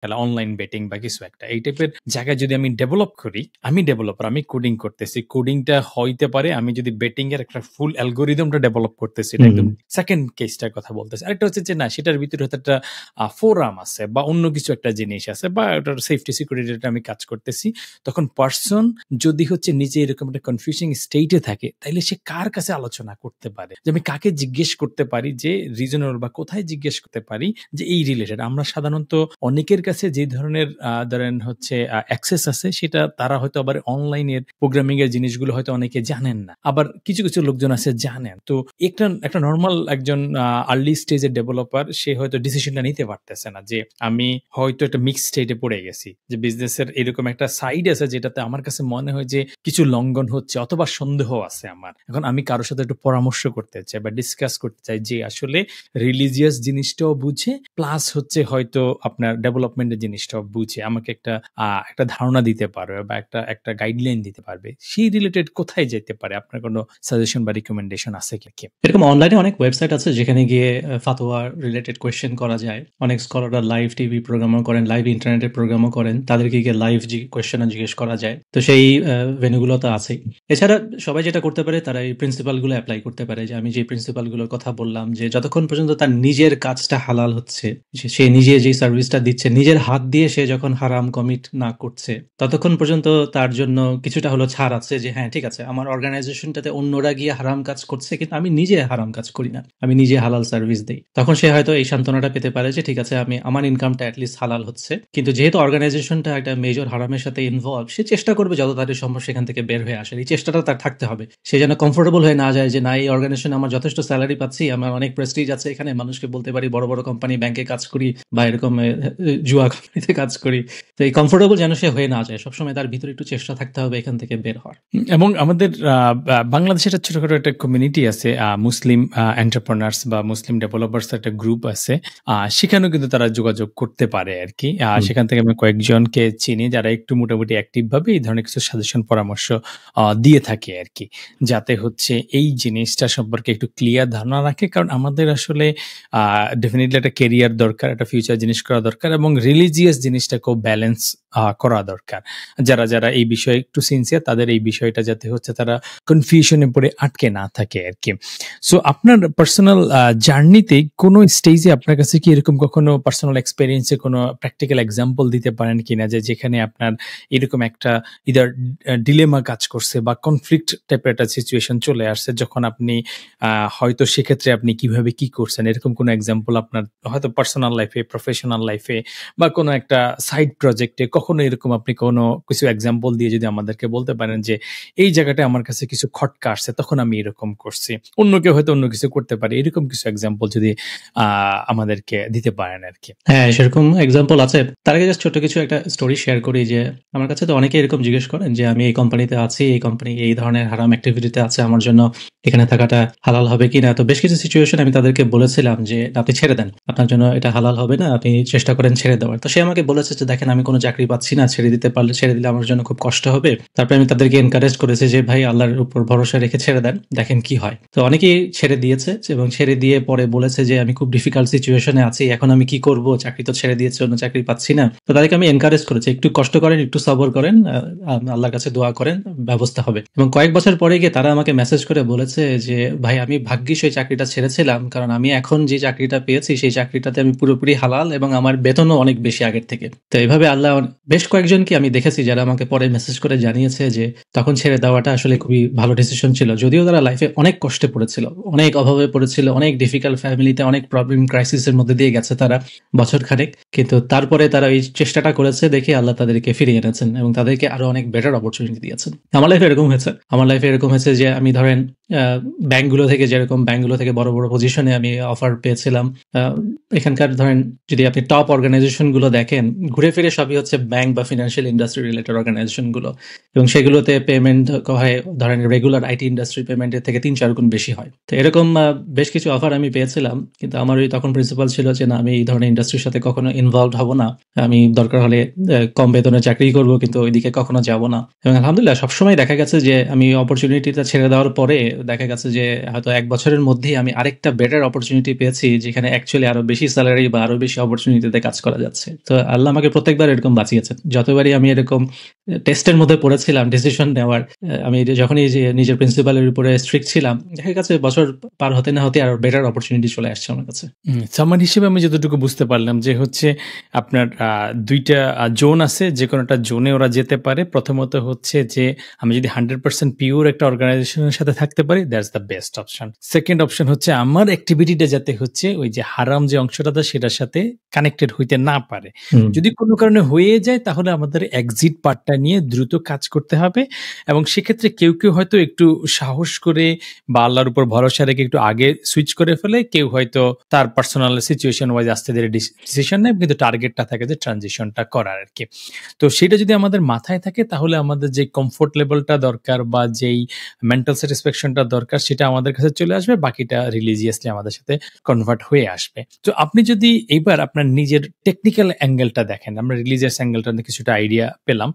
খেলা, online betting বা কিছু একটা। এই টাইপের জায়গায় যদি আমি ডেভেলপ করি, আমি ডেভেলপার, আমি কোডিং করতেছি। কোডিংটা হইতে পারে আমি যদি বেটিং এর একটা ফুল অ্যালগরিদমটা ডেভেলপ করতেছি, এটা একদম সেকেন্ড কেসটার কথা বলতেছি। আরেকটা হচ্ছে যে না, সেটার ভিতরে হয়তো একটা ফোরাম আছে বা অন্য কিছু একটা জিনিস আছে বা ওটার সেফটি সিকিউরিটিটা আমি কাজ করতেছি। তখন পার্সন যদি হচ্ছে নিজে এরকম একটা কনফিউজিং স্টেটে থাকে, তাইলে সে কার কাছে আলোচনা করতে পারে, যে আমি কাকে জিজ্ঞেস করতে পারি যে রিজনেবল, বা কোথায় জিজ্ঞেস করতে পারি যে এই রিলেটেড। আমরা সাধারণত অনেকের কাছে যে ধরনের ধরেন হচ্ছে অ্যাক্সেস আছে, সেটা তারা হয়তো আবার অনলাইনের প্রোগ্রামিং এর জিনিসগুলো হয়তো অনেকে জানেন না, আবার কিছু কিছু লোকজন আছে জানেন। তো একটা নর্মাল একজন আর্লি স্টেজের ডেভেলপার, সে হয়তো ডিসিশনটা নিতে পারতেছে না যে আমি হয়তো একটা মিক্স স্টেটে পড়ে গেছি, যে বিজনেসের এরকম একটা সাইড আছে যেটাতে আমার কাছে মনে হয় যে কিছু লঙ্ঘন হচ্ছে অথবা সন্দেহ আছে আমার। এখন আমি কারোর সাথে একটু পরামর্শ করতে চাই বা ডিসকাস করতে চাই যে আসলে রিলিজিয়াস জিনিসটাও বুঝে, প্লাস হচ্ছে হয়তো আপনার ডেভেলপমেন্টের জিনিসটাও বুঝে আমাকে একটা ধারণা দিতে পারবে বা একটা গাইডলাইন দিতে পারবে। সেই রিলেটেড কোথায় যেতে পারে? আপনার কোনো সাজেশন বা রিকমেন্ডেশন আছে কি? এরকম অনলাইনে অনেক ওয়েবসাইট আছে যেখানে গিয়ে ফাতোয়া রিলেটেড কোয়েশ্চেন করা যায়। অনেক স্কলাররা লাইভ টিভি প্রোগ্রামও করেন, লাইভ ইন্টারনেটের প্রোগ্রামও করেন, তাদেরকে গিয়ে লাইভ কোয়েশ্চেন জিজ্ঞেস করা যায়। তো সেই ভেন্যুগুলো তো আছেই। এছাড়া সবাই যেটা করতে পারে, তারা এই প্রিন্সিপালগুলো অ্যাপ্লাই করতে পারে, যে আমি যে প্রিন্সিপালগুলোর কথা বললাম, যে যতক্ষণ পর্যন্ত তার নিজের কাজটা হালাল হচ্ছে, সে নিজে যে সার্ভিসটা দিচ্ছে নিজের হাত দিয়ে, সে যখন হারাম কমিট না করছে, ততক্ষণ পর্যন্ত তার জন্য কিছুটা হলো ছাড় আছে, যে হ্যাঁ ঠিক আছে, আমার অর্গানাইজেশনটাতে অন্যরা গিয়ে হারাম কাজ করছে কিন্তু আমি নিজে হারাম কাজ করি না, আমি নিজে হালাল সার্ভিস দিই। তখন সে হয়তো এই সান্ত্বনাটা পেতে পারে যে ঠিক আছে, আমি আমার ইনকামটা অ্যাটলিস্ট হালাল হচ্ছে। কিন্তু যেহেতু অর্গানাইজেশনটা একটা মেজর হারামের সাথে ইনভলভ, সে চেষ্টা করবে যত তাড়াতাড়ি সম্ভব সেখান থেকে বের হয়ে আসার। এই চেষ্টাটা তার থাকতে হবে। সে যেন কমফোর্টেবল হয়ে না যায় যে না, এই অর্গানাইজেশন আমার যথেষ্ট স্যালারি পাচ্ছি, আমার অনেক প্রেস্টিজ আছে এখানে, মানুষকে বলতে পারি বড় বড় কোম্পানি, ব্যাংকে কাজ করি বা এরকম জুয়া কোম্পানিতে কাজ করি। তো এই কমফোর্টেবল যেন সে হয়ে না যায়, সবসময় তার ভিতরে একটু চেষ্টা থাকতে হবে এখান থেকে বের হওয়ার। এবং আমাদের বাংলাদেশে একটা ছোটখাটো একটা কমিউনিটি আছে, মুসলিম এন্টারপ্রেনার্স বা মুসলিম ডেভেলপার্স একটা গ্রুপ আছে, সেখানেও কিন্তু তারা যোগাযোগ করতে পারে আর কি। সেখান থেকে আমি কয়েকজনকে চিনি যারা একটু মোটামুটি অ্যাক্টিভ ভাবে এই ধরনের কিছু সাজেশন পরামর্শ দিয়ে থাকে আর কি, যাতে হচ্ছে এই জিনিসটা সম্পর্কে একটু ক্লিয়ার ধারণা রাখে। কারণ আমাদের আসলে ডেফিনেটলি একটা কেরিয়ার দরকার, একটা ফিউচার জিনিস করা দরকার, এবং রিলিজিয়াস জিনিসটাকেও ব্যালেন্স করা দরকার। যারা যারা এই বিষয়ে একটু সিনসিয়ার, তাদের এই বিষয়টা যাতে হচ্ছে তারা কনফিউশনে পড়ে আটকে না থাকে আর কি। সো আপনার পার্সোনাল জার্নিতে কোনো স্টেজে আপনার কাছে কি এরকম কখনো পার্সোনাল এক্সপেরিয়েন্সে কোনো প্র্যাকটিক্যাল এক্সাম্পল দিতে পারেন কিনা, যে যেখানে আপনার এরকম একটা ইদার ডিলেমা কাজ করছে বা কনফ্লিক্ট টাইপের একটা সিচুয়েশন চলে আসছে, যখন আপনি হয়তো সেক্ষেত্রে আপনি কিভাবে কি করছেন, এরকম কোনো এক্সাম্পল আপনার হয়তো পার্সোনাল লাইফে, প্রফেশনাল লাইফে বা কোনো একটা সাইড প্রজেক্টে কখনো এরকম আপনি কোনো কিছু এক্সাম্পল দিয়ে যদি আমাদেরকে বলতে পারেন যে এই জায়গাটা আমার কাছে কিছু খটকা আসছে, তখন আমি এরকম করছি, অন্য কেউ হয়তো অন্য কিছু করতে পারে, এরকম কিছু এক্সাম্পল যদি আমাদেরকে দিতে পারেন আর কি। হ্যাঁ, সেরকম এক্সাম্পল আছে। তার আগে জাস্ট ছোট কিছু একটা স্টোরি শেয়ার করি, যে আমার কাছে তো অনেকে এরকম জিজ্ঞেস করেন যে আমি এই কোম্পানিতে আছি, এই কোম্পানি এই ধরনের হারাম অ্যাক্টিভিটিতে আছে, আমার জন্য এখানে থাকাটা হালাল হবে কিনা। তো বেশ কিছু সিচুয়েশন আমি তাদেরকে বলেছিলাম যে আপনি ছেড়ে দেন, আপনার জন্য এটা হালাল হবে না, আপনি চেষ্টা করেন ছেড়ে দেওয়ার। তো সে আমাকে বলেছে যে দেখেন, আমি কোনো চাকরি পাচ্ছি না, ছেড়ে দিলে আমার জন্য খুব কষ্ট হবে। তারপরে আমি তাদেরকে এনকারেজ করেছি যে ভাই, আল্লাহর উপর ভরসা রেখে ছেড়ে দেন, দেখেন কি হয়। তো অনেকেই ছেড়ে দিয়েছে, এবং ছেড়ে দিয়ে পরে বলেছে যে আমি খুব ডিফিকাল্ট সিচুয়েশনে আছি, এখন আমি কি করব, চাকরি তো ছেড়ে দিয়েছে, অন্য চাকরি পাচ্ছি না। তো তাদেরকে আমি এনকারেজ করেছি, একটু কষ্ট করেন, একটু সবর করেন, আল্লাহর কাছে দোয়া করেন, ব্যবস্থা হবে। এবং কয়েক বছর পরে গিয়ে তারা আমাকে মেসেজ করে বলেছে যে ভাই, আমি ভাগ্যিস ওই চাকরিটা ছেড়েছিলাম, কারণ আমি এখন যে চাকরিটা পেয়েছি সেই চাকরিটাতে আমি পুরোপুরি হালাল এবং আমার বেতনও অনেক বেশি আগের থেকে। তো এইভাবে আল্লাহ বেশ কয়েকজনকে আমি দেখেছি যারা আমাকে পরে মেসেজ করে জানিয়েছে যে তখন ছেড়ে দেওয়াটা আসলে খুবই ভালো ডিসিশন ছিল। যদিও তারা লাইফে অনেক কষ্টে পড়েছিল, অনেক অভাবে পড়েছিল, অনেক ডিফিকাল্ট ফ্যামিলিতে অনেক প্রবলেম ক্রাইসিসের মধ্যে দিয়ে গেছে তারা বছর খানেক, কিন্তু তারপরে তারা এই চেষ্টাটা করেছে দেখে আল্লাহ তাদেরকে ফিরিয়ে এনেছেন এবং তাদেরকে আরো অনেক বেটার অপরচুনিটি দিয়েছেন। আমার লাইফে এরকম হয়েছে যে আমি ধরেন ব্যাংকগুলো থেকে বড় বড় পজিশনে আমি অফার পেয়েছিলাম। এখানকার ধরেন যদি আপনি টপ অর্গানাইজেশনগুলো দেখেন, ঘুরে ফিরে সবই হচ্ছে ব্যাংক বা ফিনান্সিয়াল ইন্ডাস্ট্রি রিলেটেড অর্গানাইজেশনগুলো, এবং সেগুলোতে পেমেন্ট হয় ধরেন রেগুলার আইটি ইন্ডাস্ট্রি পেমেন্টের থেকে 3-4 গুণ বেশি হয়। তো এরকম বেশ কিছু অফার আমি পেয়েছিলাম, কিন্তু আমার ওই তখন প্রিন্সিপাল ছিল যে না, আমি এই ধরনের ইন্ডাস্ট্রির সাথে কখনো ইনভলভ হব না, আমি দরকার হলে কম বেতনে চাকরি করব, কিন্তু ওইদিকে কখনো যাব না। এবং আলহামদুলিল্লাহ সবসময় দেখা গেছে যে আমি অপরচুনিটিটা ছেড়ে দেওয়ার পরে দেখা গেছে যে হয়তো ১ বছরের মধ্যেই আমি আরেকটা বেটার অপরচুনিটি পেয়েছি, যেখানে অ্যাকচুয়ালি আরো বেশি সেলারি বা আরো বেশি অপরচুনিটিতে কাজ করা যাচ্ছে। তো আল্লাহ আমাকে প্রত্যেকবার এরকম বাঁচিয়েছেন। যতবারই আমি এরকম টেস্টের মধ্যে পড়েছিলাম ডিসিশন নেওয়ার, আমি যখনই যে নিজের প্রিন্সিপালের উপরে স্ট্রিক্ট ছিলাম, দেখা গেছে বছর পার হতে না হতে আরো বেটার অপরচুনিটি চলে আসছে আমার কাছে। সামার হিসেবে আমি যতটুকু বুঝতে পারলাম যে হচ্ছে আপনার ২ টা জোন আছে। যেকোনো একটা জোনে ওরা যেতে পারে। প্রথমত হচ্ছে যে আমি যদি 100% পিওর একটা অর্গানাইজেশনের সাথে থাকতে পারি, that's the best option. Second option হচ্ছে আমার অ্যাক্টিভিটিটা যাতে হচ্ছে ওই যে হারাম যে অংশটা সেটার সাথে কানেক্টেড হইতে না পারে। যদি কোনো কারণে হয়ে যায় তাহলে আমাদের এক্সিট পার্টটা নিয়ে দ্রুত কাজ করতে হবে এবং সেক্ষেত্রে কেউ হয়তো একটু সাহস করে বা আল্লাহর উপর ভরসা রেখে একটু আগে সুইচ করে ফেলে, কেউ হয়তো তার পার্সোনাল সিচুয়েশন ওয়াইজ আস্তে ধীরে ডিসিশন নেয়, কিন্তু টার্গেটটা থাকে যে ট্রানজিশনটা করার আর কি। তো সেটা যদি আমাদের মাথায় থাকে তাহলে আমাদের যে কমফোর্ট লেভেলটা দরকার বা যেই মেন্টাল স্যাটিসফ্যাকশনটা দরকার সেটা আমাদের কাছে চলে আসবে, বাকিটা রিলিজিয়াসলি আমাদের সাথে কনভার্ট হয়ে আসবে। তো আপনি যদি এইবার আপনার নিজের টেকনিক্যাল অ্যাঙ্গেলটা দেখেন, আমরা রিলিজিয়াস অ্যাঙ্গেলটা কিছুটা আইডিয়া পেলাম,